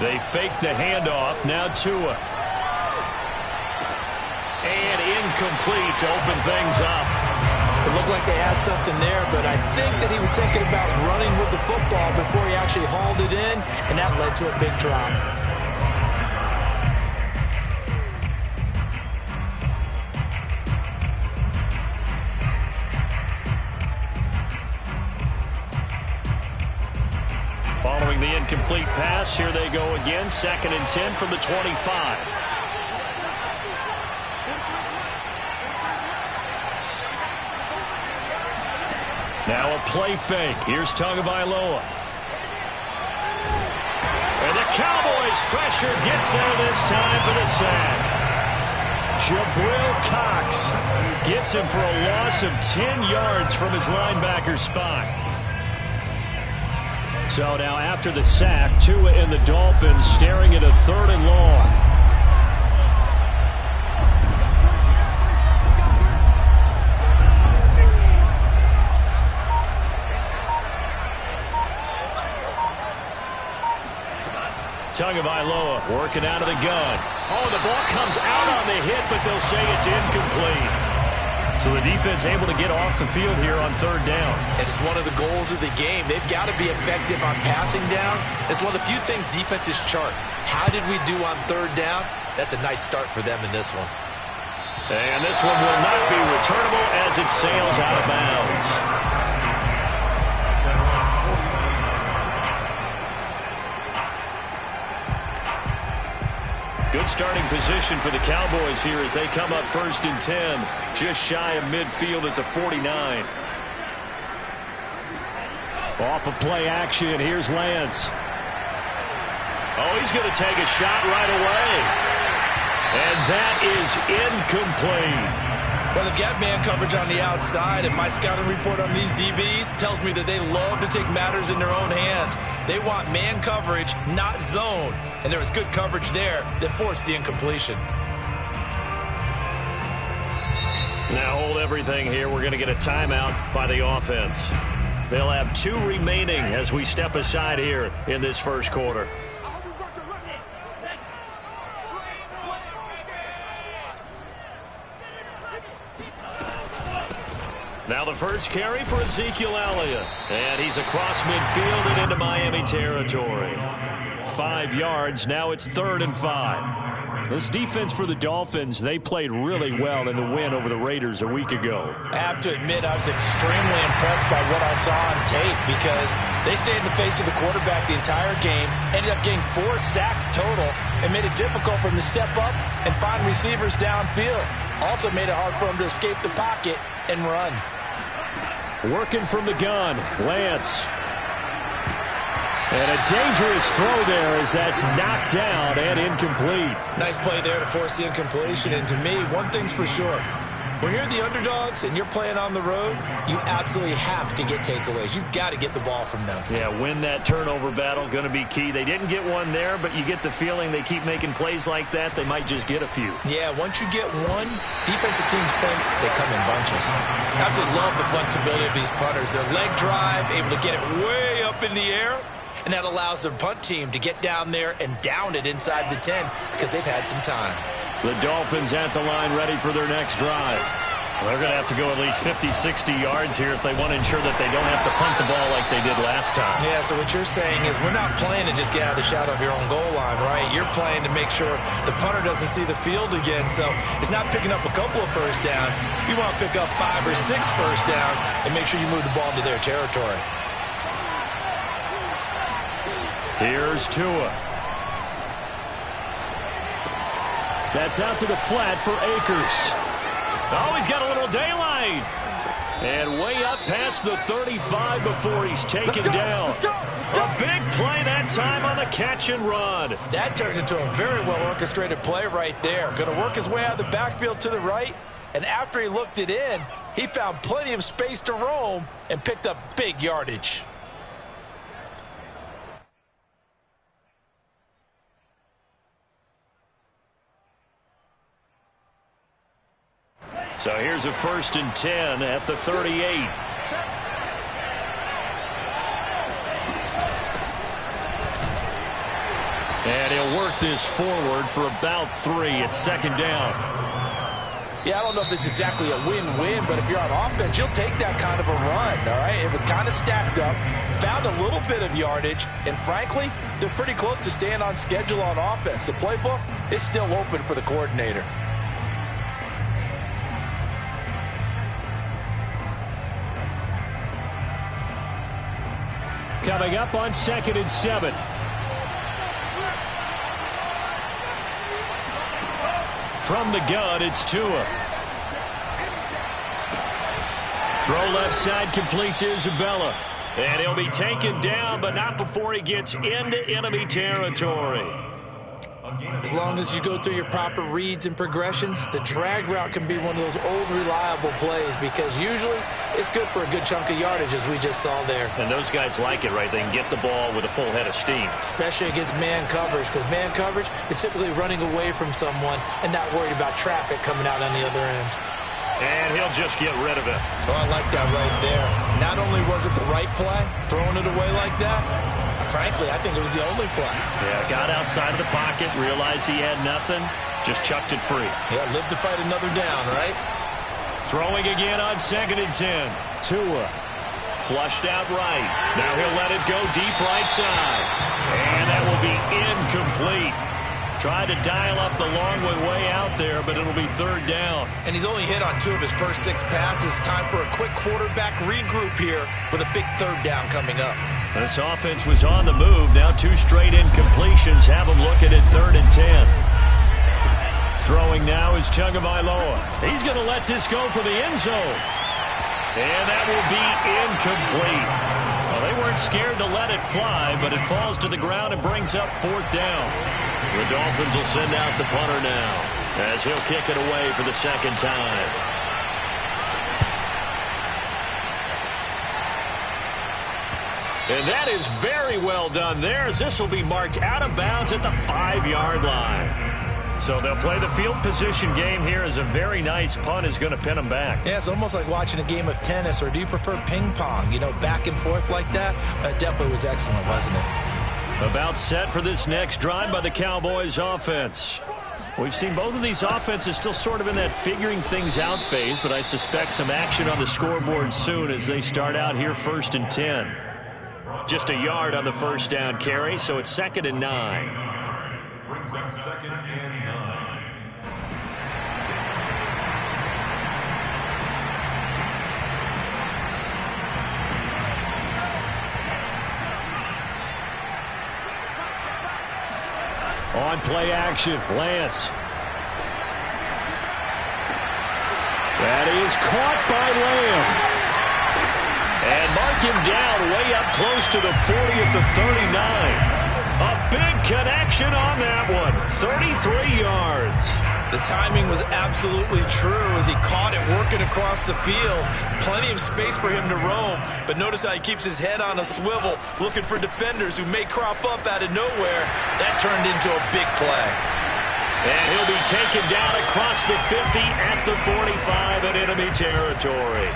They fake the handoff. Now Tua. And incomplete to open things up. It looked like they had something there, but I think that he was thinking about running with the football before he actually hauled it in, and that led to a big drop. Following the incomplete pass, here they go again. 2nd and 10 from the 25. Now a play fake. Here's Tagovailoa. And the Cowboys pressure gets there this time for the sack. Jabril Cox gets him for a loss of 10 yards from his linebacker spot. So now after the sack, Tua and the Dolphins staring at a 3rd and long. Tagovailoa working out of the gun. Oh, the ball comes out on the hit, but they'll say it's incomplete. So the defense able to get off the field here on 3rd down. And it's one of the goals of the game. They've got to be effective on passing downs. It's one of the few things defenses chart. How did we do on 3rd down? That's a nice start for them in this one. And this one will not be returnable as it sails out of bounds. Good starting position for the Cowboys here as they come up 1st and 10, just shy of midfield at the 49. Off of play action, here's Lance. Oh, he's going to take a shot right away. And that is incomplete. Well, they've got man coverage on the outside, and my scouting report on these DBs tells me that they love to take matters in their own hands. They want man coverage, not zone. And there was good coverage there that forced the incompletion. Now hold everything here. We're going to get a timeout by the offense. They'll have 2 remaining as we step aside here in this 1st quarter. Now the first carry for Ezekiel Elliott. And he's across midfield and into Miami territory. 5 yards. Now it's 3rd and 5. This defense for the Dolphins, they played really well in the win over the Raiders a week ago. I have to admit, I was extremely impressed by what I saw on tape because they stayed in the face of the quarterback the entire game, ended up getting 4 sacks total, and made it difficult for him to step up and find receivers downfield. Also made it hard for him to escape the pocket and run. Working from the gun, Lance. And a dangerous throw there as that's knocked down and incomplete. Nice play there to force the incompletion. And to me, one thing's for sure. When you're the underdogs and you're playing on the road, you absolutely have to get takeaways. You've got to get the ball from them. Yeah, win that turnover battle, going to be key. They didn't get one there, but you get the feeling they keep making plays like that, they might just get a few. Yeah, once you get one, defensive teams think they come in bunches. Absolutely love the flexibility of these punters. Their leg drive, able to get it way up in the air, and that allows their punt team to get down there and down it inside the 10 because they've had some time. The Dolphins at the line ready for their next drive. Well, they're going to have to go at least 50, 60 yards here if they want to ensure that they don't have to punt the ball like they did last time. Yeah, so what you're saying is we're not playing to just get out of the shadow of your own goal line, right? You're playing to make sure the punter doesn't see the field again. So it's not picking up a couple of first downs. You want to pick up 5 or 6 first downs and make sure you move the ball into their territory. Here's Tua. That's out to the flat for Akers. Oh, he's got a little daylight. And way up past the 35 before he's taken down. A big play that time on the catch and run. That turned into a very well-orchestrated play right there. Going to work his way out of the backfield to the right. And after he looked it in, he found plenty of space to roam and picked up big yardage. So here's a 1st and 10 at the 38. And he'll work this forward for about 3 at second down. Yeah, I don't know if it's exactly a win-win, but if you're on offense, you'll take that kind of a run, all right? It was kind of stacked up, found a little bit of yardage, and frankly, they're pretty close to staying on schedule on offense. The playbook is still open for the coordinator. Coming up on 2nd and 7. From the gun, it's Tua. Throw left side, complete to Isabella. And he'll be taken down, but not before he gets into enemy territory. As long as you go through your proper reads and progressions, the drag route can be one of those old reliable plays because usually it's good for a good chunk of yardage, as we just saw there. And those guys like it, right? They can get the ball with a full head of steam. Especially against man coverage, because man coverage, you're typically running away from someone and not worried about traffic coming out on the other end. And he'll just get rid of it. Oh, I like that right there. Not only was it the right play, throwing it away like that, frankly, I think it was the only play. Yeah, got outside of the pocket, realized he had nothing, just chucked it free. Yeah, live to fight another down, right? Throwing again on 2nd and 10. Tua flushed out right. Now he'll let it go deep right side. And that will be incomplete. Tried to dial up the long way out there, but it'll be 3rd down. And he's only hit on 2 of his first 6 passes. Time for a quick quarterback regroup here with a big 3rd down coming up. This offense was on the move. Now 2 straight incompletions have them looking at 3rd and 10. Throwing now is Tagovailoa. He's going to let this go for the end zone. And that will be incomplete. Well, they weren't scared to let it fly, but it falls to the ground and brings up 4th down. The Dolphins will send out the punter now as he'll kick it away for the 2nd time. And that is very well done there, as this will be marked out of bounds at the 5-yard line. So they'll play the field position game here as a very nice punt is going to pin them back. Yeah, it's almost like watching a game of tennis, or do you prefer ping pong? You know, back and forth like that? That definitely was excellent, wasn't it? About set for this next drive by the Cowboys offense. We've seen both of these offenses still sort of in that figuring things out phase, but I suspect some action on the scoreboard soon as they start out here 1st and 10. Just a yard on the 1st down carry, so it's 2nd and 9. Brings up 2nd and 9. On play action, Lance. That is caught by Lamb. And mark him down way up close to the 40 at the 39. A big connection on that one. 33 yards. The timing was absolutely true as he caught it working across the field. Plenty of space for him to roam. But notice how he keeps his head on a swivel, looking for defenders who may crop up out of nowhere. That turned into a big play. And he'll be taken down across the 50 at the 45 in enemy territory.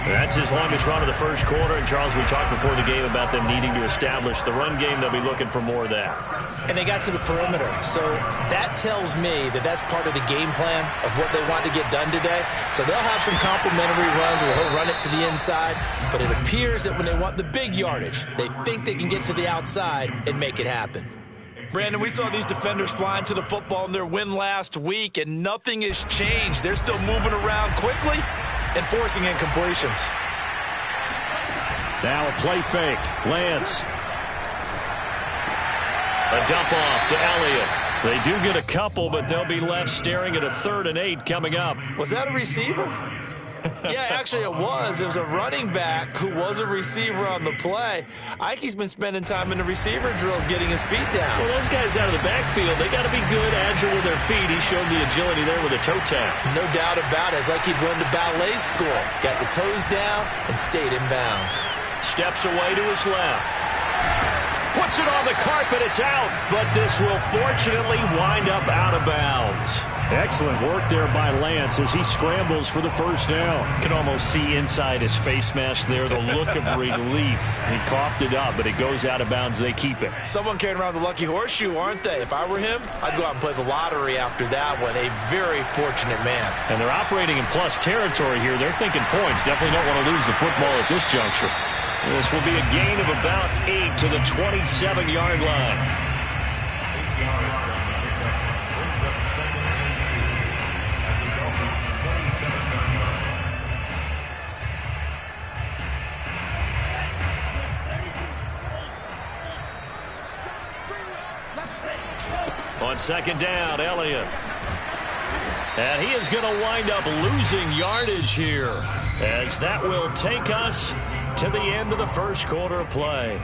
That's his longest run of the first quarter. And, Charles, we talked before the game about them needing to establish the run game. They'll be looking for more of that. And they got to the perimeter. So that tells me that that's part of the game plan of what they want to get done today. So they'll have some complimentary runs where he'll run it to the inside. But it appears that when they want the big yardage, they think they can get to the outside and make it happen. Brandon, we saw these defenders flying to the football in their win last week, and nothing has changed. They're still moving around quickly and forcing incompletions. Now a play fake. Lance. A dump off to Elliott. They do get a couple, but they'll be left staring at a 3rd and 8 coming up. Was that a receiver? Yeah, actually it was. It was a running back who was a receiver on the play. Ike's been spending time in the receiver drills getting his feet down. Well, those guys out of the backfield, they got to be good, agile with their feet. He showed the agility there with a toe tap. No doubt about it. It's like he'd run to ballet school. Got the toes down and stayed in bounds. Steps away to his left. puts it on the carpet. It's out, but this will fortunately wind up out of bounds. Excellent work there by Lance as he scrambles for the first down. You can almost see inside his face mask there the look of relief. He coughed it up, but it goes out of bounds. They keep it. Someone carrying around the lucky horseshoe, aren't they? If I were him, I'd go out and play the lottery after that one. A very fortunate man. And they're operating in plus territory here. They're thinking points. Definitely don't want to lose the football at this juncture. This will be a gain of about 8 to the 27-yard line. 8 yards on the pickup. Brings up 2nd and 2 at the Dolphins' 27-yard line. On 2nd down, Elliott. And he is going to wind up losing yardage here, as that will take us to the end of the first quarter of play.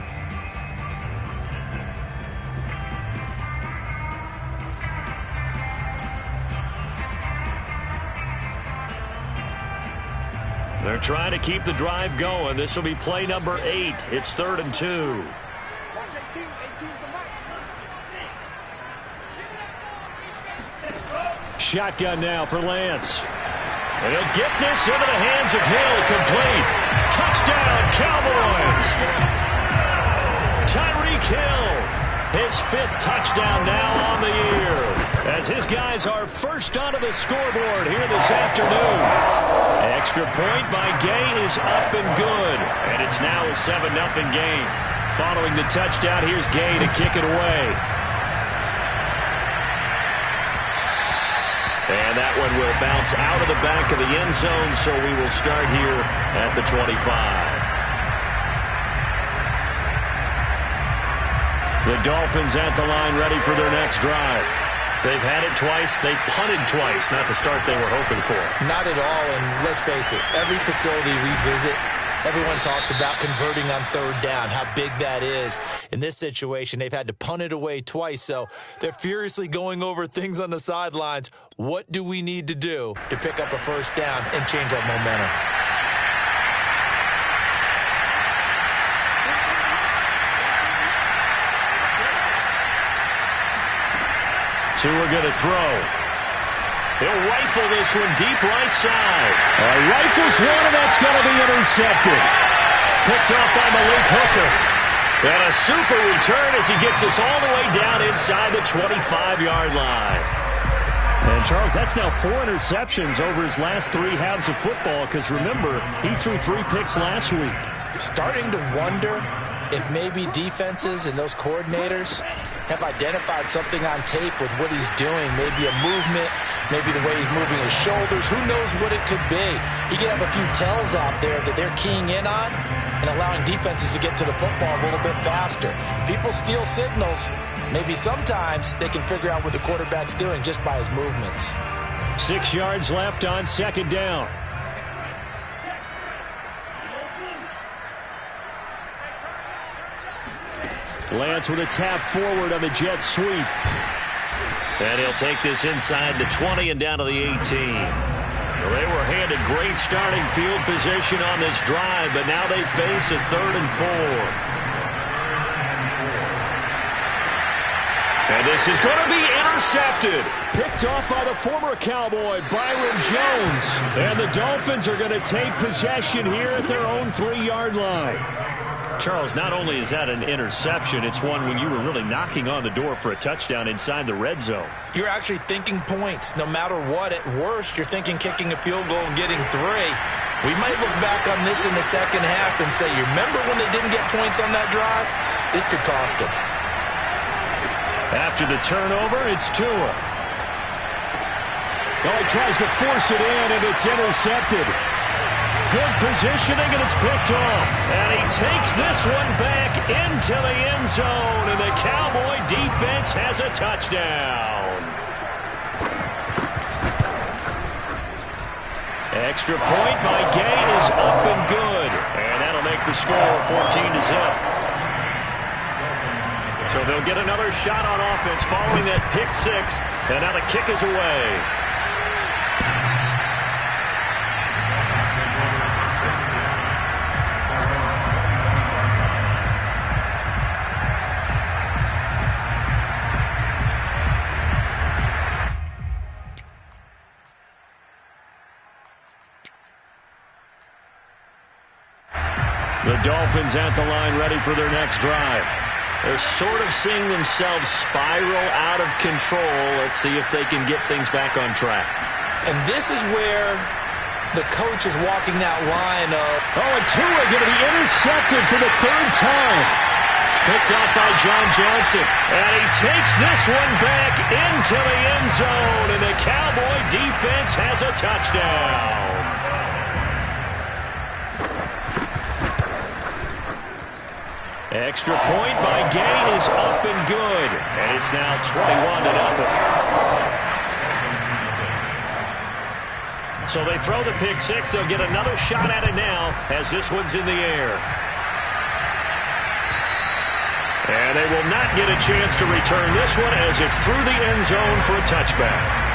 They're trying to keep the drive going. This will be play number 8. It's 3rd and 2. Shotgun now for Lance. And he'll get this into the hands of Hill. Complete. Touchdown, Cowboys. Tyreek Hill. His 5th touchdown now on the year, as his guys are first onto the scoreboard here this afternoon. Extra point by Gay is up and good. And it's now a 7-0 game. Following the touchdown, here's Gay to kick it away. And that one will bounce out of the back of the end zone, so we will start here at the 25. The Dolphins at the line, ready for their next drive. They've had it twice. They've punted twice. Not the start they were hoping for. Not at all, and let's face it, every facility we visit, everyone talks about converting on 3rd down, how big that is. In this situation, they've had to punt it away twice, so they're furiously going over things on the sidelines. What do we need to do to pick up a first down and change our momentum? Tua going to throw. He'll rifle this one deep right side. Rifles one, and that's going to be intercepted. Picked up by Malik Hooker. And a super return as he gets us all the way down inside the 25-yard line. And, Charles, that's now 4 interceptions over his last 3 halves of football, because, remember, he threw 3 picks last week. Starting to wonder if maybe defenses and those coordinators have identified something on tape with what he's doing, maybe a movement, maybe the way he's moving his shoulders. Who knows what it could be? He could have a few tells out there that they're keying in on and allowing defenses to get to the football a little bit faster. People steal signals. Maybe sometimes they can figure out what the quarterback's doing just by his movements. 6 yards left on 2nd down. Lance with a tap forward on the jet sweep. And he'll take this inside the 20 and down to the 18. Well, they were handed great starting field position on this drive, but now they face a 3rd and 4. And this is going to be intercepted. Picked off by the former Cowboy, Byron Jones. And the Dolphins are going to take possession here at their own 3-yard line. Charles, not only is that an interception, it's one when you were really knocking on the door for a touchdown inside the red zone. You're actually thinking points. No matter what, at worst, you're thinking kicking a field goal and getting 3. We might look back on this in the second half and say, you remember when they didn't get points on that drive? This could cost them. After the turnover, it's Tua. Well, he tries to force it in, and it's intercepted. Good positioning, and it's picked off. And he takes this one back into the end zone, and the Cowboy defense has a touchdown. Extra point by Gay is up and good. And that'll make the score 14-0. So they'll get another shot on offense following that pick 6. And now the kick is away. The Dolphins at the line ready for their next drive. They're sort of seeing themselves spiral out of control. Let's see if they can get things back on track. And this is where the coach is walking that line of... Oh, and Tua going to be intercepted for the third time. Picked up by John Johnson. And he takes this one back into the end zone. And the Cowboy defense has a touchdown. Extra point by Gain is up and good. And it's now 21-0. So they throw the pick six. They'll get another shot at it now as this one's in the air. And they will not get a chance to return this one as it's through the end zone for a touchback.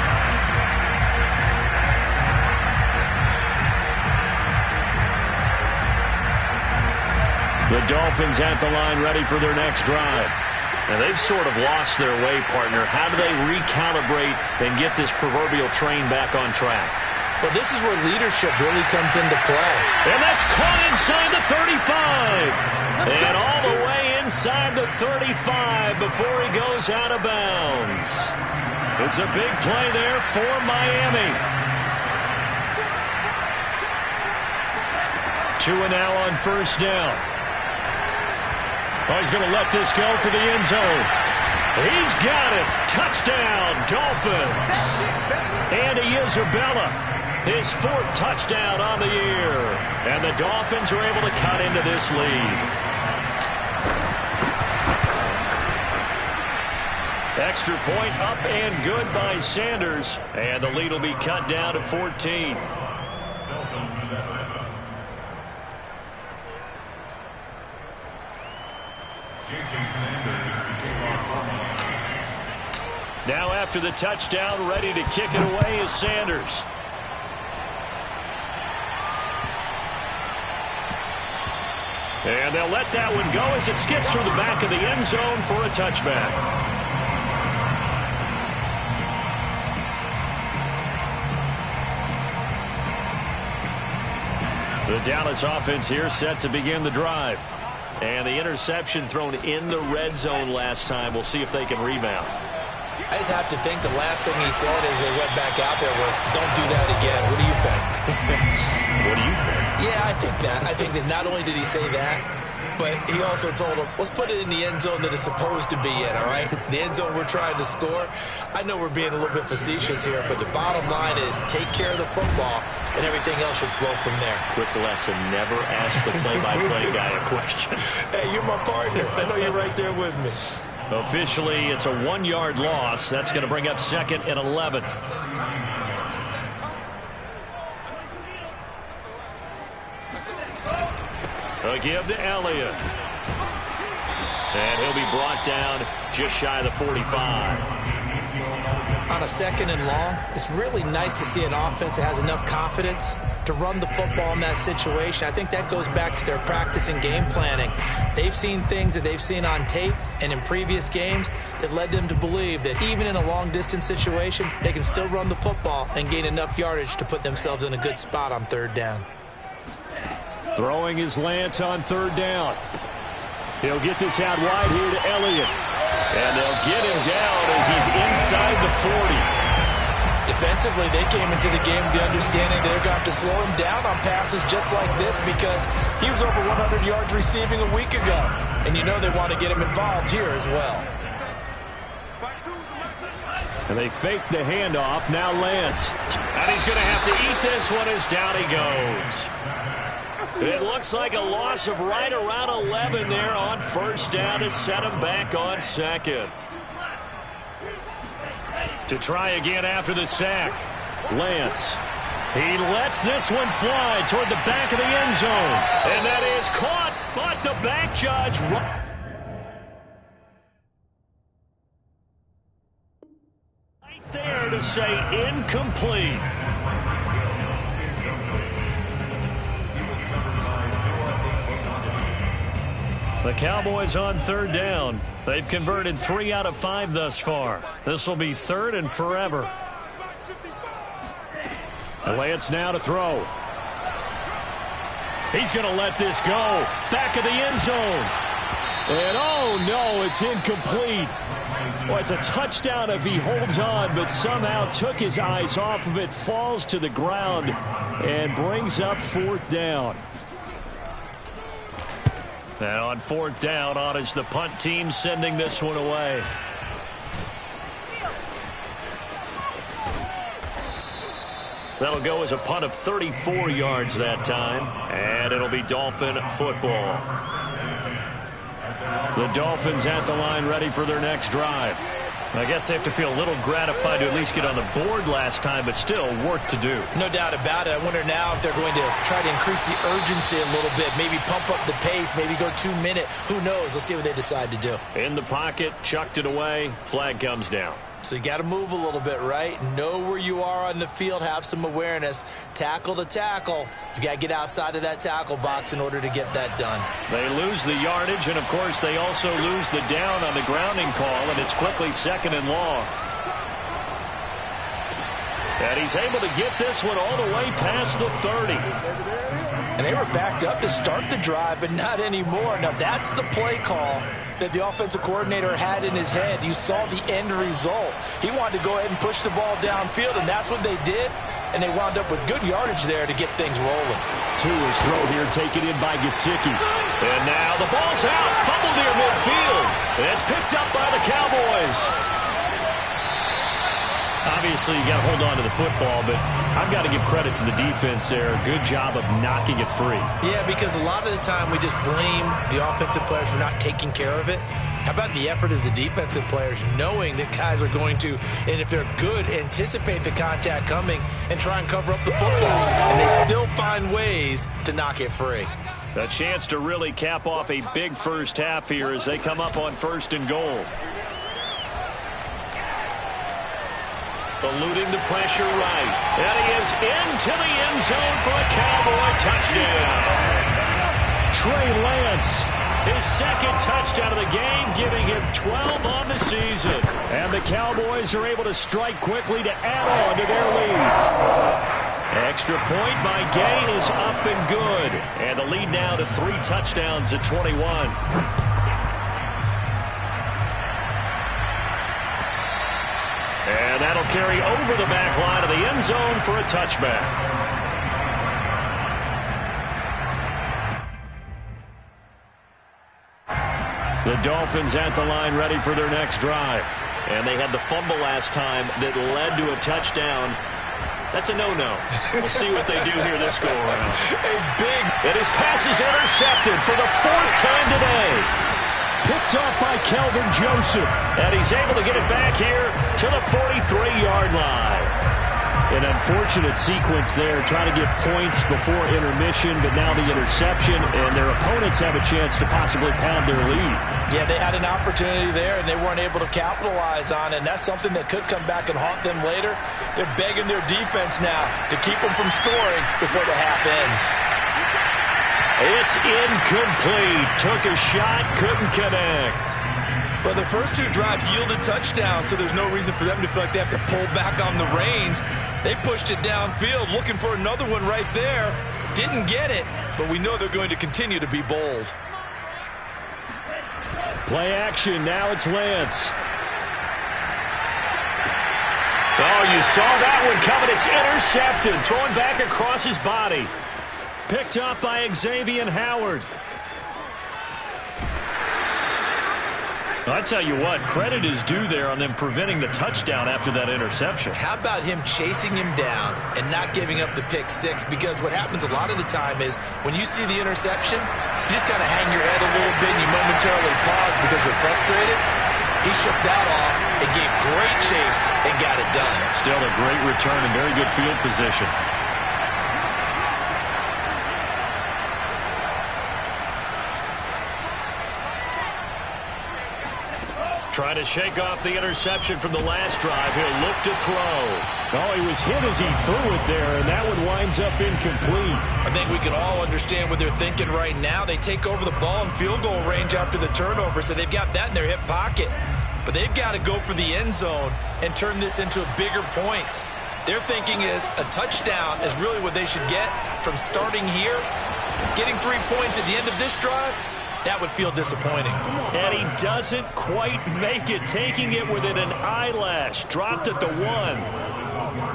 The Dolphins at the line ready for their next drive. And they've sort of lost their way, partner. How do they recalibrate and get this proverbial train back on track? Well, this is where leadership really comes into play. And that's caught inside the 35. And all the way inside the 35 before he goes out of bounds. It's a big play there for Miami. Tua now on first down. Oh, he's going to let this go for the end zone. He's got it. Touchdown, Dolphins. Andy Isabella, his fourth touchdown on the year. And the Dolphins are able to cut into this lead. Extra point up and good by Sanders. And the lead will be cut down to 14. Now after the touchdown, ready to kick it away is Sanders. And they'll let that one go as it skips through the back of the end zone for a touchback. The Dallas offense here set to begin the drive. And the interception thrown in the red zone last time. We'll see if they can rebound. I just have to think the last thing he said as they went back out there was, don't do that again. What do you think? What do you think? Yeah, I think that. I think that not only did he say that, but he also told him, let's put it in the end zone that it's supposed to be in, all right? The end zone we're trying to score. I know we're being a little bit facetious here, but the bottom line is take care of the football, and everything else should flow from there. Quick lesson, never ask the play-by-play guy a question. Hey, you're my partner. I know you're right there with me. Officially, it's a 1-yard loss. That's going to bring up second and 11. A give to Elliott. And he'll be brought down just shy of the 45. On a second and long, it's really nice to see an offense that has enough confidence to run the football in that situation. I think that goes back to their practice and game planning. They've seen things that they've seen on tape and in previous games that led them to believe that even in a long-distance situation, they can still run the football and gain enough yardage to put themselves in a good spot on third down. Throwing is Lance on third down. He'll get this out wide here to Elliott. And they'll get him down as he's inside the 40. Defensively, they came into the game with the understanding they're going to have to slow him down on passes just like this because he was over 100 yards receiving a week ago. And you know they want to get him involved here as well. And they fake the handoff. Now Lance. And he's going to have to eat this one as down he goes. It looks like a loss of right around 11 there on first down to set him back on second. To try again after the sack. Lance. He lets this one fly toward the back of the end zone. And that is caught, but the back judge... right there to say incomplete. The Cowboys on third down. They've converted 3 out of 5 thus far. This will be third and forever. Lance now to throw. He's going to let this go. Back of the end zone. And oh no, it's incomplete. Well, it's a touchdown if he holds on, but somehow took his eyes off of it, falls to the ground, and brings up 4th down. And on 4th down, on is the punt team sending this one away. That'll go as a punt of 34 yards that time, and it'll be Dolphin football. The Dolphins at the line ready for their next drive. I guess they have to feel a little gratified to at least get on the board last time, but still work to do. No doubt about it. I wonder now if they're going to try to increase the urgency a little bit, maybe pump up the pace, maybe go 2-minute. Who knows? Let's see what they decide to do. In the pocket, chucked it away, flag comes down. So you got to move a little bit, right? Know where you are on the field, have some awareness. Tackle to tackle. You got to get outside of that tackle box in order to get that done. They lose the yardage, and of course they also lose the down on the grounding call, and it's quickly 2nd and long. And he's able to get this one all the way past the 30. And they were backed up to start the drive, but not anymore. Now that's the play call that the offensive coordinator had in his head. You saw the end result. He wanted to go ahead and push the ball downfield, and that's what they did. And they wound up with good yardage there to get things rolling. To his throw here, taken in by Gesicki. And now the ball's out, fumbled near midfield. And it's picked up by the Cowboys. Obviously, you got to hold on to the football, but I've got to give credit to the defense there. Good job of knocking it free. Yeah, because a lot of the time we just blame the offensive players for not taking care of it. How about the effort of the defensive players knowing that guys are going to, and if they're good, anticipate the contact coming and try and cover up the football, and they still find ways to knock it free. A chance to really cap off a big first half here as they come up on 1st and goal. Eluding the pressure right. And he is into the end zone for a Cowboy touchdown. Trey Lance, his 2nd touchdown of the game, giving him 12 on the season. And the Cowboys are able to strike quickly to add on to their lead. Extra point by Gain is up and good. And the lead now to 3 touchdowns at 21. And that'll carry over the back line of the end zone for a touchback. The Dolphins at the line ready for their next drive. And they had the fumble last time that led to a touchdown. That's a no-no. We'll see what they do here this go-around. And his pass is intercepted for the 4th time today. Picked off by Kelvin Joseph. And he's able to get it back here to the 43-yard line. An unfortunate sequence there, trying to get points before intermission, but now the interception, and their opponents have a chance to possibly pound their lead. Yeah, they had an opportunity there, and they weren't able to capitalize on it, and that's something that could come back and haunt them later. They're begging their defense now to keep them from scoring before the half ends. It's incomplete. Took a shot, couldn't connect. But the first 2 drives yielded touchdowns, so there's no reason for them to feel like they have to pull back on the reins. They pushed it downfield, looking for another one right there. Didn't get it, but we know they're going to continue to be bold. Play action, now it's Lance. Oh, you saw that one coming. It's intercepted, thrown back across his body. Picked up by Xavier Howard. I tell you what, credit is due there on them preventing the touchdown after that interception. How about him chasing him down and not giving up the pick 6? Because what happens a lot of the time is when you see the interception, you just kind of hang your head a little bit and you momentarily pause because you're frustrated. He shook that off and gave great chase and got it done. Still a great return and very good field position. Trying to shake off the interception from the last drive. He'll look to throw. Oh, he was hit as he threw it there, and that one winds up incomplete. I think we can all understand what they're thinking right now. They take over the ball in field goal range after the turnover, so they've got that in their hip pocket. But they've got to go for the end zone and turn this into bigger points. Their thinking is a touchdown is really what they should get from starting here Getting 3 points at the end of this drive, that would feel disappointing. And he doesn't quite make it, taking it within an eyelash. Dropped at the 1.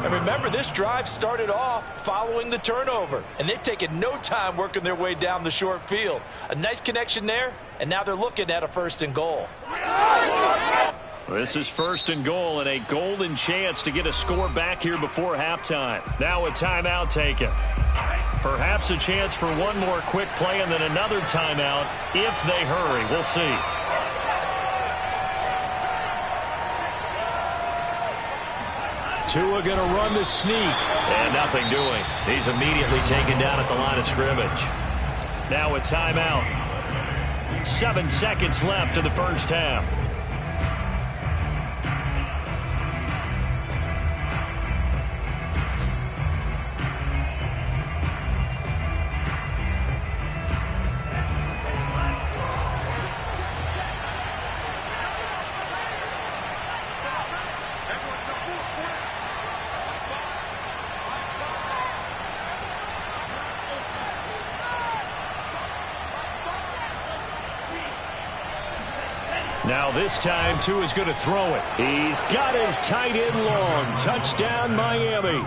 And remember, this drive started off following the turnover, and they've taken no time working their way down the short field. A nice connection there, and now they're looking at a 1st and goal. This is 1st and goal and a golden chance to get a score back here before halftime. Now a timeout taken. Perhaps a chance for one more quick play and then another timeout if they hurry. We'll see. Tua going to run the sneak. And nothing doing. He's immediately taken down at the line of scrimmage. Now a timeout. 7 seconds left in the first half. Now this time, Tua's going to throw it. He's got his tight end Long. Touchdown, Miami.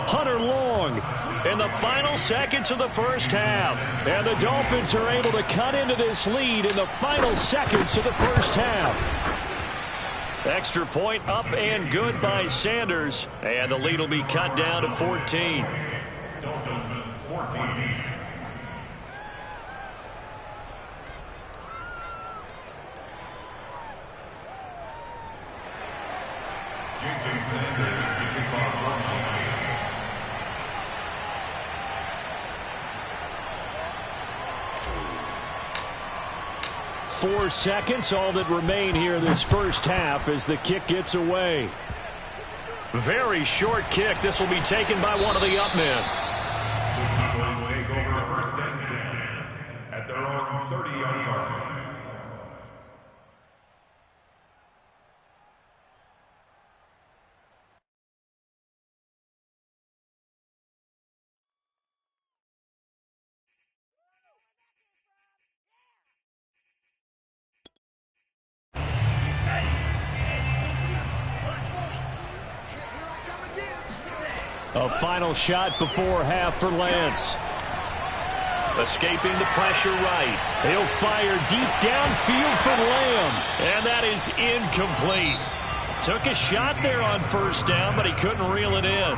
Hunter Long in the final seconds of the first half. And the Dolphins are able to cut into this lead in the final seconds of the first half. Extra point up and good by Sanders. And the lead will be cut down to 14. Dolphins 14. Jason Sanders to kick off for Miami. 4 seconds, all that remain here in this first half as the kick gets away. Very short kick. This will be taken by one of the up men. The Cowboys take over 1st and 10 at their own 30-yard line. A final shot before half for Lance. Escaping the pressure right. He'll fire deep downfield for Lamb. And that is incomplete. Took a shot there on 1st down, but he couldn't reel it in.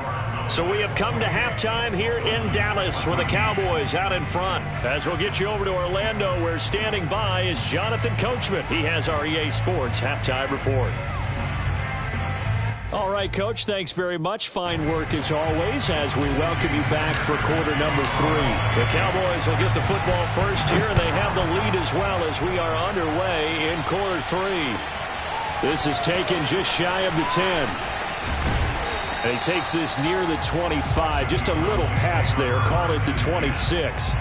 So we have come to halftime here in Dallas with the Cowboys out in front. As we'll get you over to Orlando, where standing by is Jonathan Coachman. He has our EA Sports halftime report. All right, Coach, thanks very much. Fine work as always as we welcome you back for quarter number 3. The Cowboys will get the football first here, and they have the lead as well as we are underway in quarter 3. This is taken just shy of the 10. And he takes this near the 25, just a little past there, call it the 26.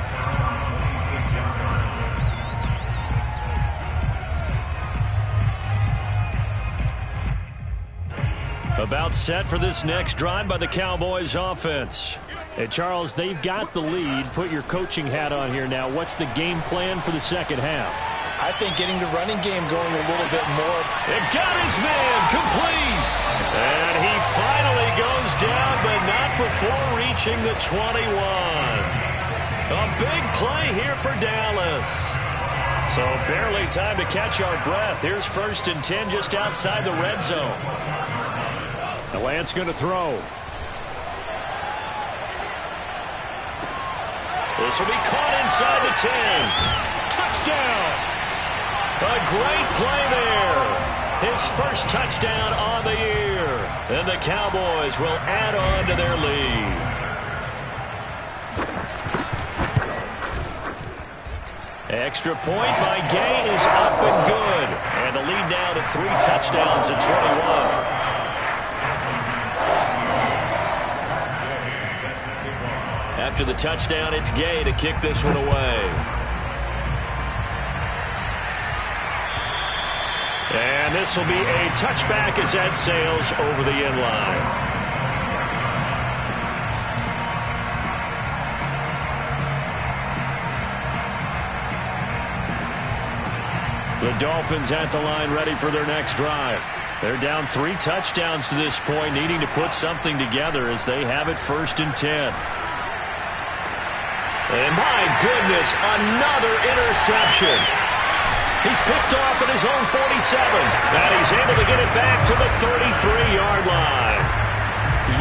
About set for this next drive by the Cowboys offense. And Charles, they've got the lead. Put your coaching hat on here now. What's the game plan for the second half? I think getting the running game going a little bit more. It got his man complete. And he finally goes down, but not before reaching the 21. A big play here for Dallas. So barely time to catch our breath. Here's 1st and 10 just outside the red zone. The Lance going to throw. This will be caught inside the 10. Touchdown. A great play there. His first touchdown on the year. And the Cowboys will add on to their lead. Extra point by Gay is up and good. And the lead now to 3 touchdowns at 21. After the touchdown, it's Gay to kick this one away. And this will be a touchback as that sails over the end line. The Dolphins at the line ready for their next drive. They're down 3 touchdowns to this point, needing to put something together as they have it 1st and 10. And my goodness, another interception. He's picked off at his own 47, and he's able to get it back to the 33-yard line.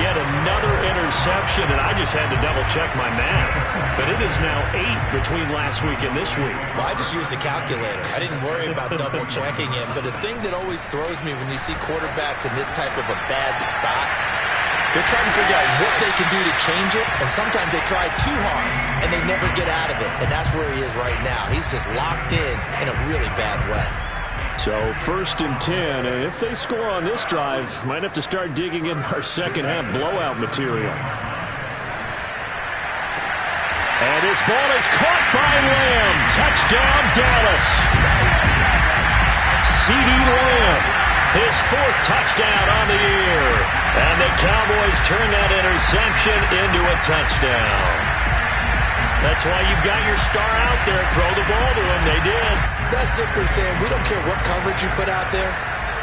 Yet another interception, and I just had to double-check my math. But it is now 8 between last week and this week. Well, I just used a calculator. I didn't worry about double-checking him. But the thing that always throws me when you see quarterbacks in this type of a bad spot, they're trying to figure out what they can do to change it, and sometimes they try too hard, and they never get out of it. And that's where he is right now. He's just locked in a really bad way. So 1st and 10, and if they score on this drive, might have to start digging in our second-half blowout material. And this ball is caught by Lamb. Touchdown, Dallas. CeeDee Lamb, his 4th touchdown on the year. And the Cowboys turn that interception into a touchdown. That's why you've got your star out there. Throw the ball to him. They did. That's simply saying we don't care what coverage you put out there.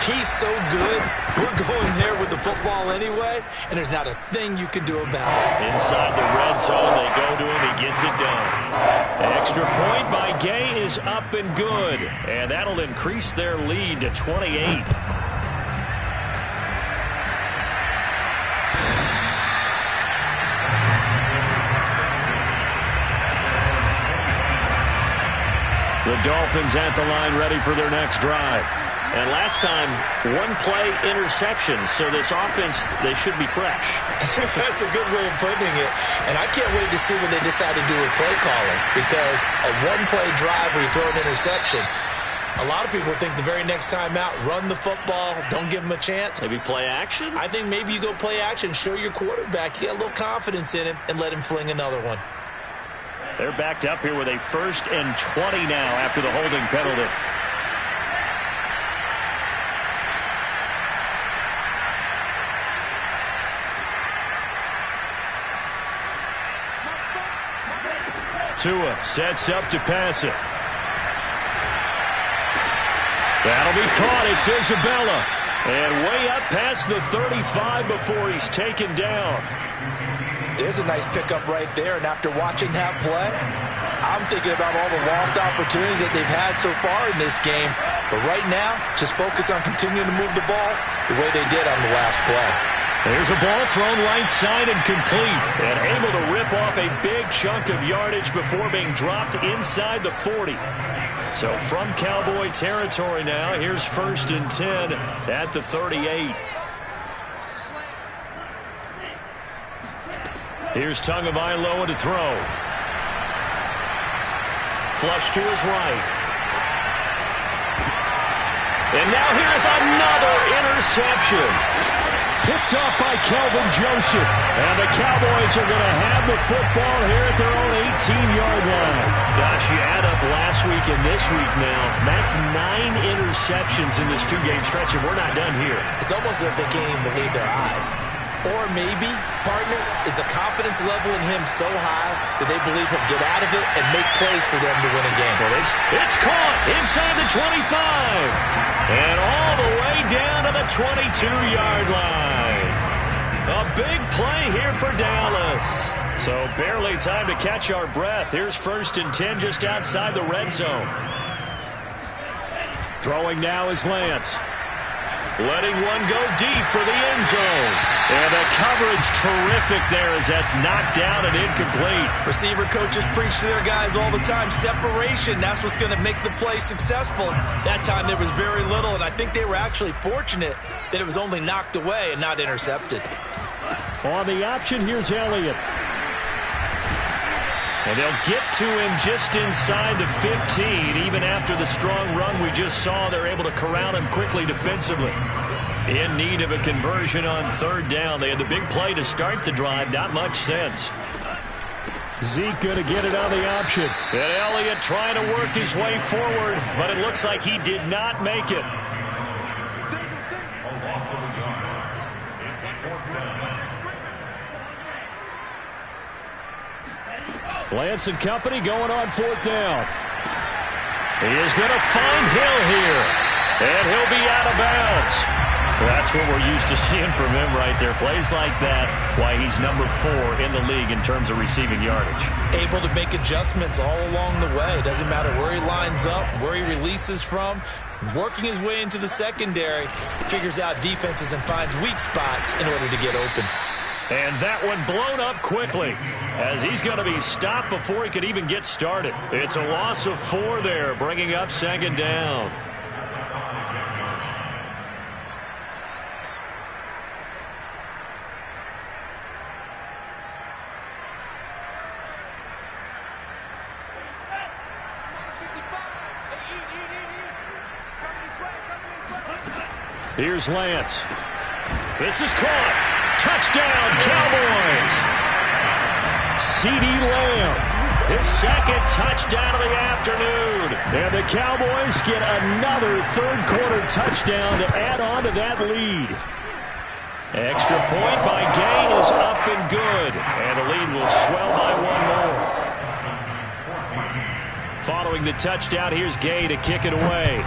He's so good, we're going there with the football anyway, and there's not a thing you can do about it. Inside the red zone, they go to him. He gets it done. Extra point by Gay is up and good, and that'll increase their lead to 28. The Dolphins at the line ready for their next drive. And last time, 1-play interception, so this offense, they should be fresh. That's a good way of putting it. And I can't wait to see what they decide to do with play calling, because a 1-play drive where you throw an interception, a lot of people think the very next time out, run the football, don't give them a chance. Maybe play action? I think maybe you go play action, show your quarterback, you get a little confidence in him, and let him fling another one. They're backed up here with a 1st and 20 now after the holding penalty. Tua sets up to pass it. That'll be caught. It's Isabella. And way up past the 35 before he's taken down. There's a nice pickup right there, and after watching that play, I'm thinking about all the lost opportunities that they've had so far in this game. But right now, just focus on continuing to move the ball the way they did on the last play. There's a ball thrown right side and complete, and able to rip off a big chunk of yardage before being dropped inside the 40. So from Cowboy territory now, here's 1st and 10 at the 38. Here's Tagovailoa to throw. Flush to his right. And now here's another interception. Picked off by Kelvin Joseph. And the Cowboys are going to have the football here at their own 18-yard line. Gosh, you add up last week and this week now. That's 9 interceptions in this 2-game stretch, and we're not done here. It's almost as if they can't even believe their eyes. Or maybe, partner, is the confidence level in him so high that they believe he'll get out of it and make plays for them to win a game. Well, it's caught inside the 25. And all the way down to the 22-yard line. A big play here for Dallas. So barely time to catch our breath. Here's 1st and 10 just outside the red zone. Throwing now is Lance. Letting one go deep for the end zone. And the coverage terrific there as that's knocked down and incomplete. Receiver coaches preach to their guys all the time. Separation, that's what's going to make the play successful. That time there was very little, and I think they were actually fortunate that it was only knocked away and not intercepted. On the option, here's Elliott. And they'll get to him just inside the 15. Even after the strong run we just saw, they're able to corral him quickly defensively. In need of a conversion on 3rd down. They had the big play to start the drive. Not much sense. Zeke going to get it on the option. And Elliott trying to work his way forward, but it looks like he did not make it. Lance and company going on 4th down. He is going to find Hill here. And he'll be out of bounds. That's what we're used to seeing from him right there. Plays like that, why he's number 4 in the league in terms of receiving yardage. Able to make adjustments all along the way. Doesn't matter where he lines up, where he releases from. Working his way into the secondary, figures out defenses and finds weak spots in order to get open. And that one blown up quickly as he's going to be stopped before he could even get started. It's a loss of 4 there, bringing up second down. Here's Lance. This is caught. Touchdown, Cowboys. CeeDee Lamb, his second touchdown of the afternoon. And the Cowboys get another third-quarter touchdown to add on to that lead. Extra point by Gay is up and good. And the lead will swell by 1 more. Following the touchdown, here's Gay to kick it away.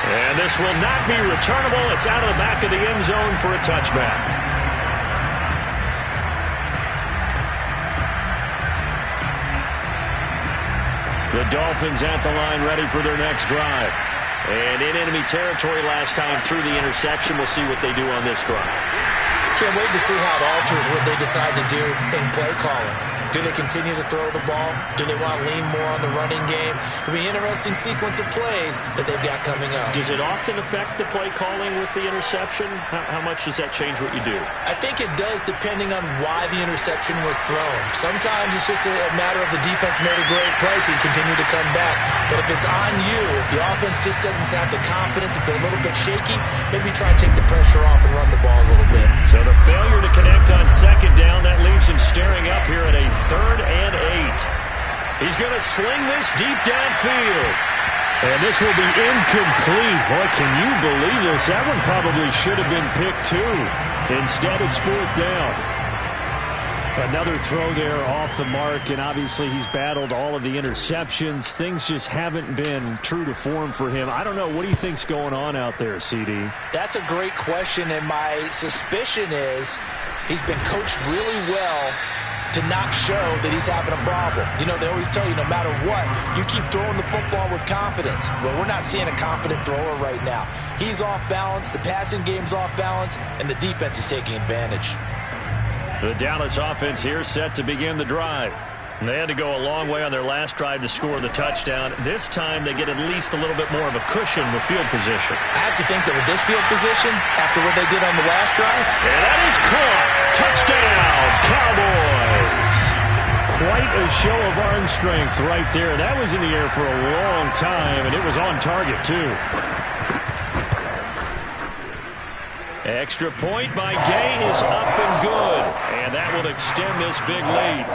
And this will not be returnable. It's out of the back of the end zone for a touchback. The Dolphins at the line ready for their next drive. And in enemy territory last time through the interception. We'll see what they do on this drive. Can't wait to see how it alters what they decide to do in play calling. Do they continue to throw the ball? Do they want to lean more on the running game? It'll be an interesting sequence of plays that they've got coming up. Does it often affect the play calling with the interception? How much does that change what you do? I think it does depending on why the interception was thrown. Sometimes it's just a matter of the defense made a great play, so you continue to come back. But if it's on you, if the offense just doesn't have the confidence, if they're a little bit shaky, maybe try and take the pressure off and run the ball a little bit. So the failure to connect on second down, that leaves him staring up here at a 3rd and 8. He's going to sling this deep downfield. And this will be incomplete. Boy, can you believe this? That one probably should have been picked too. Instead, it's 4th down. Another throw there off the mark, and obviously he's battled all of the interceptions. Things just haven't been true to form for him. I don't know. What do you think's going on out there, CD? That's a great question, and my suspicion is he's been coached really well to not show that he's having a problem. You know, they always tell you no matter what, you keep throwing the football with confidence. Well, we're not seeing a confident thrower right now. He's off balance, the passing game's off balance, and the defense is taking advantage. The Dallas offense here set to begin the drive. They had to go a long way on their last drive to score the touchdown. This time they get at least a little bit more of a cushion with field position. I have to think that with this field position, after what they did on the last drive, and that is caught. Touchdown, Cowboys. Quite a show of arm strength right there. That was in the air for a long time, and it was on target too. Extra point by Gay is up and good. And that will extend this big lead.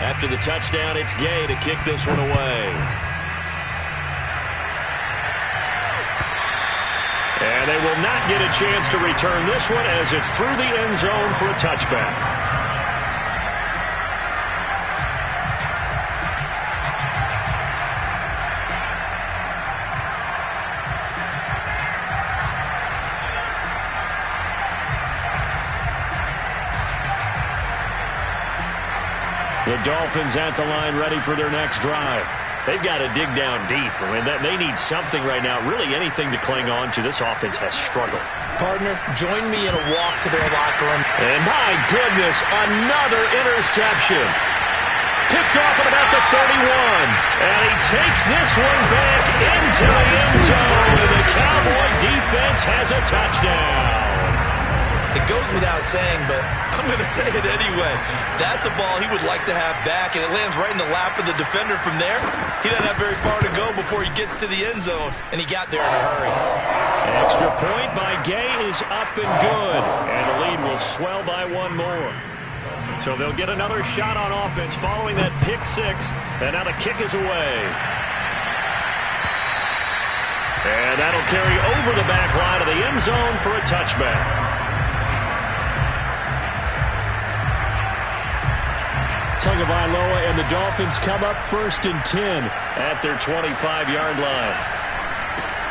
After the touchdown, it's Gay to kick this one away. And they will not get a chance to return this one as it's through the end zone for a touchback. The Dolphins at the line ready for their next drive. They've got to dig down deep. I mean, they need something right now, really anything to cling on to. This offense has struggled. Partner, join me in a walk to their locker room. And my goodness, another interception. Picked off at about the 31. And he takes this one back into the end zone. And the Cowboy defense has a touchdown. It goes without saying, but I'm going to say it anyway. That's a ball he would like to have back, and it lands right in the lap of the defender from there. He doesn't have very far to go before he gets to the end zone, and he got there in a hurry. Extra point by Gay is up and good, and the lead will swell by 1 more. So they'll get another shot on offense following that pick six, and now the kick is away. And that'll carry over the back line of the end zone for a touchback. Tagovailoa and the Dolphins come up 1st and 10 at their 25-yard line.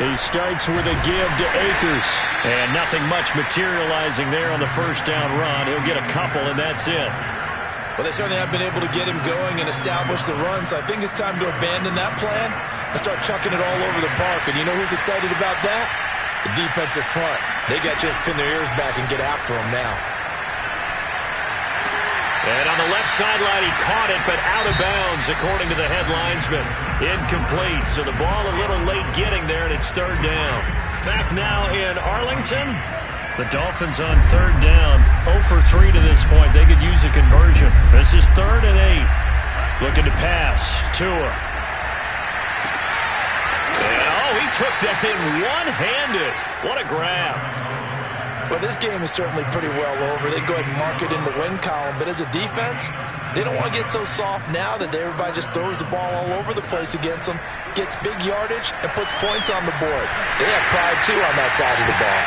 He starts with a give to Akers. And nothing much materializing there on the first down run. He'll get a couple, and that's it. Well, they certainly have been able to get him going and establish the run, so I think it's time to abandon that plan and start chucking it all over the park. And you know who's excited about that? The defensive front. They got just pin their ears back and get after him now. And on the left sideline, he caught it, but out of bounds, according to the head linesman. Incomplete, so the ball a little late getting there, and it's 3rd down. Back now in Arlington. The Dolphins on 3rd down. 0 for 3 to this point. They could use a conversion. This is 3rd and 8. Looking to pass. Tua. And, he took that in one-handed. What a grab. Well, this game is certainly pretty well over. They go ahead and mark it in the win column. But as a defense, they don't want to get so soft now that everybody just throws the ball all over the place against them, gets big yardage, and puts points on the board. They have pride, too, on that side of the ball.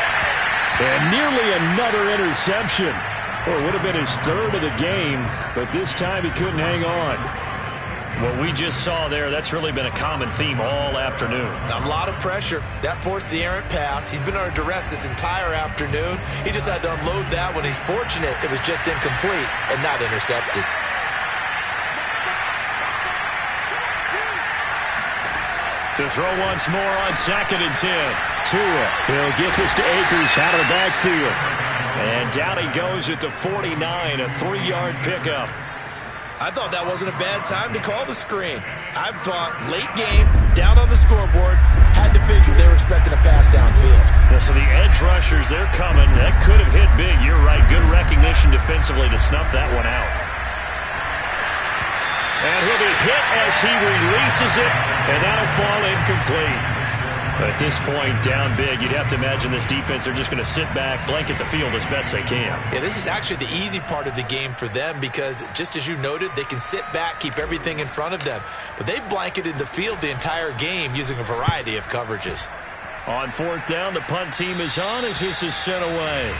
And nearly another interception. Well, it would have been his 3rd of the game, but this time he couldn't hang on. What we just saw there, that's really been a common theme all afternoon. A lot of pressure. That forced the errant pass. He's been under duress this entire afternoon. He just had to unload that when he's fortunate it was just incomplete and not intercepted. To throw once more on 2nd and 10. Tua. He'll get this to Akers out of the backfield. And down he goes at the 49, a 3-yard pickup. I thought that wasn't a bad time to call the screen. I thought late game, down on the scoreboard, had to figure they were expecting a pass downfield. Yeah, so the edge rushers, they're coming. That could have hit big. You're right. Good recognition defensively to snuff that one out. And he'll be hit as he releases it, and that'll fall incomplete. At this point, down big, you'd have to imagine this defense, they're just going to sit back, blanket the field as best they can. Yeah, this is actually the easy part of the game for them because, just as you noted, they can sit back, keep everything in front of them. But they've blanketed the field the entire game using a variety of coverages. On 4th down, the punt team is on as this is sent away.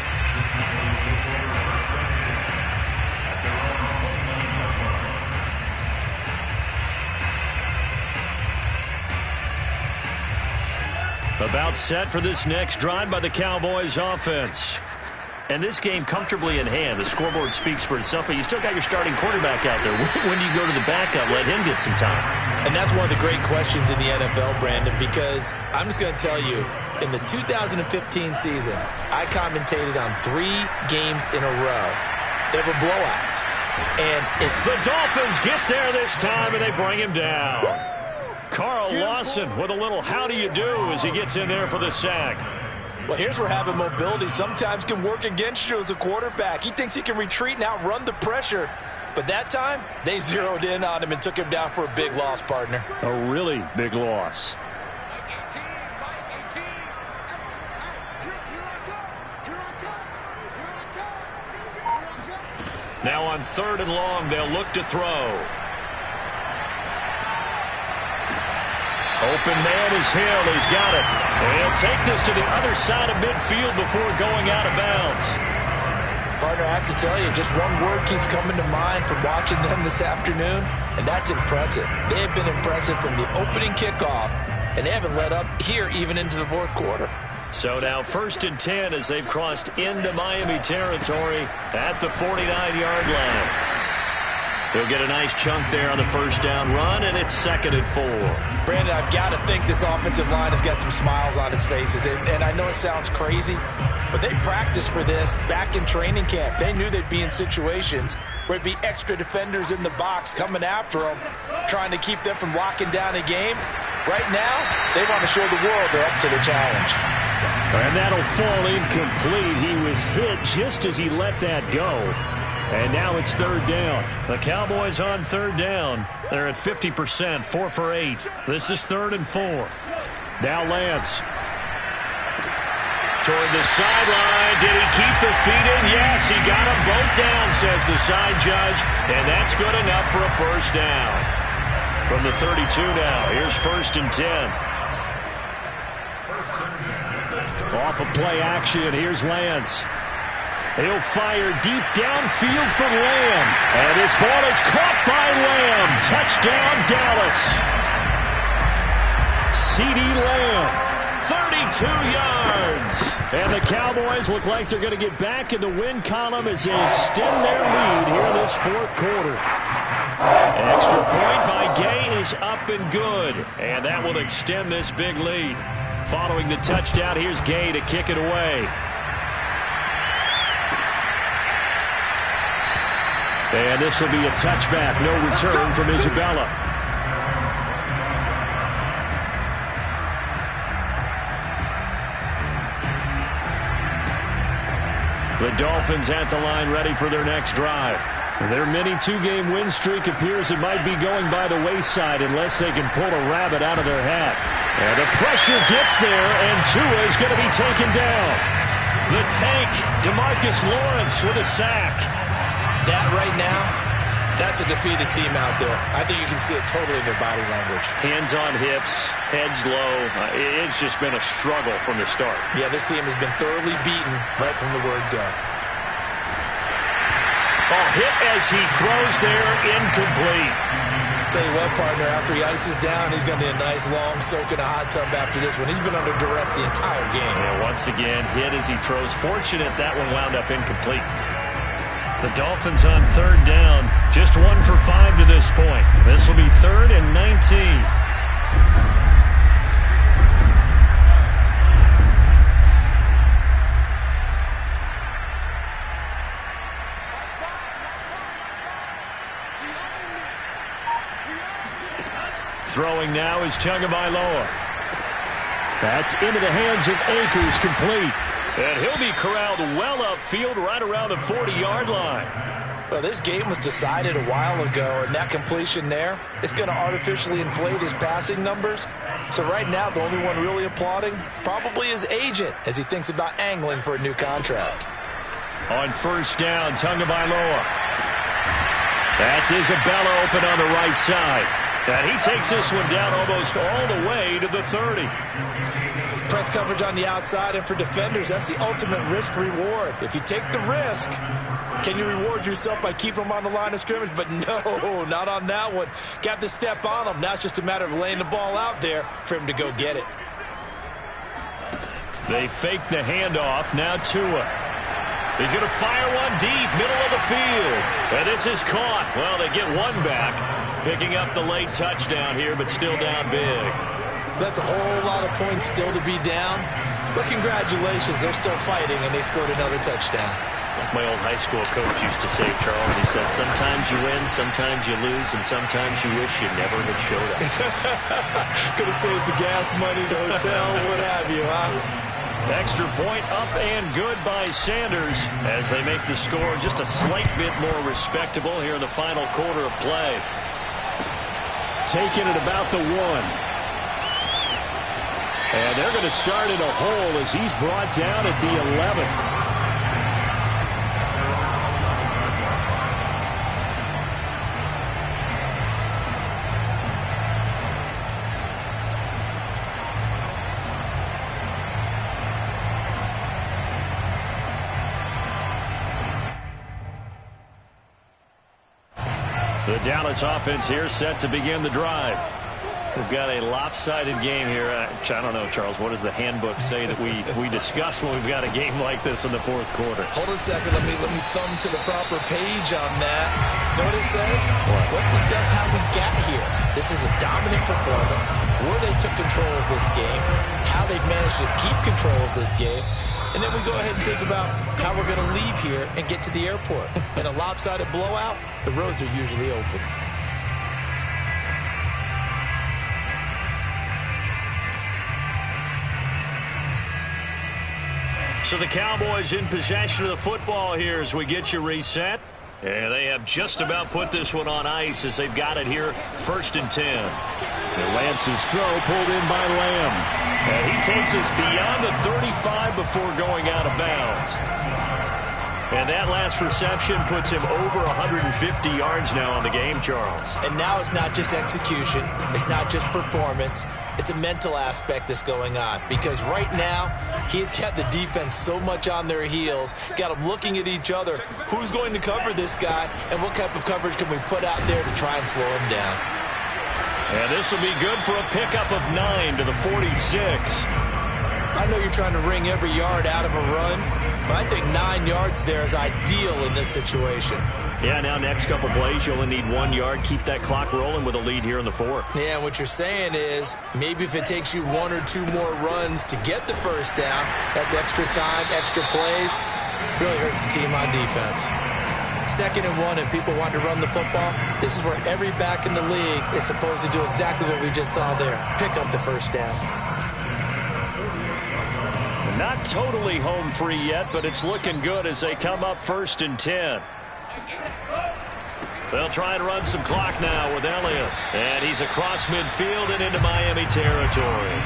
About set for this next drive by the Cowboys offense. And this game comfortably in hand. The scoreboard speaks for itself, but you still got your starting quarterback out there. When do you go to the backup? Let him get some time. And that's one of the great questions in the NFL, Brandon, because I'm just going to tell you, in the 2015 season, I commentated on 3 games in a row. They were blowouts. And the Dolphins get there this time, and they bring him down. Carl Lawson with a little how do you do as he gets in there for the sack. Well, here's where having mobility sometimes can work against you as a quarterback. He thinks he can retreat and outrun the pressure. But that time, they zeroed in on him and took him down for a big loss, partner. A really big loss. Now on 3rd and long, they'll look to throw. Open man is Hill. He's got it. And he'll take this to the other side of midfield before going out of bounds. Partner, I have to tell you, just one word keeps coming to mind from watching them this afternoon, and that's impressive. They have been impressive from the opening kickoff, and they haven't let up here even into the 4th quarter. So now 1st and 10 as they've crossed into Miami territory at the 49-yard line. He'll get a nice chunk there on the first down run, and it's 2nd and 4. Brandon, I've got to think this offensive line has got some smiles on its faces. And I know it sounds crazy, but they practiced for this back in training camp. They knew they'd be in situations where it'd be extra defenders in the box coming after them, trying to keep them from locking down a game. Right now, they want to show the world they're up to the challenge. And that'll fall incomplete. He was hit just as he let that go. And now it's 3rd down. The Cowboys on 3rd down. They're at 50%, 4 for 8. This is 3rd and 4. Now Lance. Toward the sideline. Did he keep the feet in? Yes, he got them both down, says the side judge. And that's good enough for a first down. From the 32 now. Here's 1st and 10. Off of play action. Here's Lance. He'll fire deep downfield for Lamb. And this ball is caught by Lamb. Touchdown, Dallas. CeeDee Lamb, 32 yards. And the Cowboys look like they're going to get back in the win column as they extend their lead here in this fourth quarter. Extra point by Gay is up and good. And that will extend this big lead. Following the touchdown, here's Gay to kick it away. And this will be a touchback. No return from Isabella. The Dolphins at the line ready for their next drive. Their mini two-game win streak appears it might be going by the wayside unless they can pull a rabbit out of their hat. And the pressure gets there, and Tua is going to be taken down. The tank, DeMarcus Lawrence with a sack. That right now, that's a defeated team out there. I think you can see it totally in their body language. Hands on hips, heads low. It's just been a struggle from the start. Yeah, this team has been thoroughly beaten right from the word go. Oh, hit as he throws there, incomplete. Tell you what, partner, after he ices down, he's going to need a nice long soak in a hot tub after this one. He's been under duress the entire game. Yeah, once again, hit as he throws. Fortunate that one wound up incomplete. The Dolphins on third down, just 1 for 5 to this point. This will be 3rd and 19. Throwing now is Tagovailoa. That's into the hands of Akers, complete. And he'll be corralled well upfield right around the 40-yard line. Well, this game was decided a while ago, and that completion there is going to artificially inflate his passing numbers. So right now, the only one really applauding probably his agent as he thinks about angling for a new contract. On first down, Tagovailoa. That's Isabella open on the right side. And he takes this one down almost all the way to the 30. Press coverage on the outside, and for defenders, that's the ultimate risk-reward. If you take the risk, can you reward yourself by keeping them on the line of scrimmage? But no, not on that one. Got the step on him. Now it's just a matter of laying the ball out there for him to go get it. They fake the handoff. Now Tua. He's going to fire one deep, middle of the field. And this is caught. Well, they get one back. Picking up the late touchdown here, but still down big. That's a whole lot of points still to be down. But congratulations, they're still fighting, and they scored another touchdown. Like my old high school coach used to say, Charles, he said, sometimes you win, sometimes you lose, and sometimes you wish you never had showed up. Could have saved the gas money, the hotel, what have you, huh? Extra point up and good by Sanders as they make the score just a slight bit more respectable here in the final quarter of play. Taking it about the 1. And they're going to start in a hole as he's brought down at the 11. The Dallas offense here set to begin the drive. We've got a lopsided game here. I don't know, Charles, what does the handbook say that we discuss when we've got a game like this in the fourth quarter? Hold on a second. Let me thumb to the proper page on that. Know what it says? What? Let's discuss how we got here. This is a dominant performance, where they took control of this game, how they've managed to keep control of this game, and then we go ahead and think about how we're going to leave here and get to the airport. In a lopsided blowout, the roads are usually open. So the Cowboys in possession of the football here as we get you reset. And they have just about put this one on ice as they've got it here, 1st and 10. And Lance's throw pulled in by Lamb. And he takes us beyond the 35 before going out of bounds. And that last reception puts him over 150 yards now on the game, Charles. And now it's not just execution. It's not just performance. It's a mental aspect that's going on. Because right now, he's got the defense so much on their heels, got them looking at each other. Who's going to cover this guy, and what type of coverage can we put out there to try and slow him down? And this will be good for a pickup of 9 to the 46. I know you're trying to wring every yard out of a run, but I think 9 yards there is ideal in this situation. Yeah, now next couple plays, you only need 1 yard. Keep that clock rolling with a lead here in the fourth. Yeah, what you're saying is maybe if it takes you 1 or 2 more runs to get the first down, that's extra time, extra plays, really hurts the team on defense. 2nd and 1, and people want to run the football. This is where every back in the league is supposed to do exactly what we just saw there, pick up the first down. Not totally home free yet, but it's looking good as they come up 1st and 10. They'll try and run some clock now with Elliott. And he's across midfield and into Miami territory.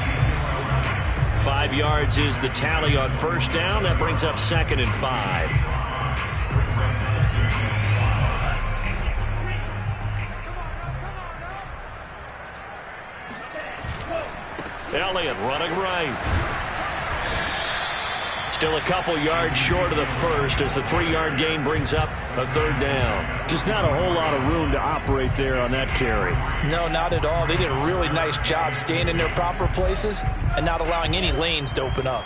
5 yards is the tally on first down. That brings up 2nd and 5. Elliott running right. Still a couple yards short of the first as the 3-yard gain brings up a 3rd down. Just not a whole lot of room to operate there on that carry. No, not at all. They did a really nice job staying in their proper places and not allowing any lanes to open up.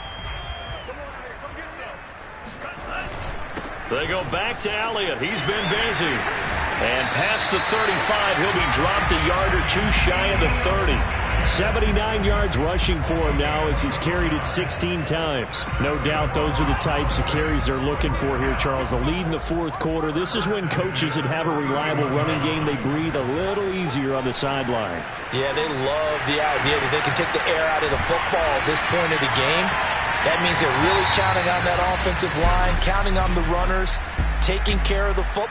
They go back to Elliott. He's been busy. And past the 35, he'll be dropped a yard or 2 shy of the 30. 79 yards rushing for him now as he's carried it 16 times. No doubt those are the types of carries they're looking for here, Charles. The lead in the fourth quarter. This is when coaches that have a reliable running game, they breathe a little easier on the sideline. Yeah, they love the idea that they can take the air out of the football at this point of the game. That means they're really counting on that offensive line, counting on the runners, taking care of the football.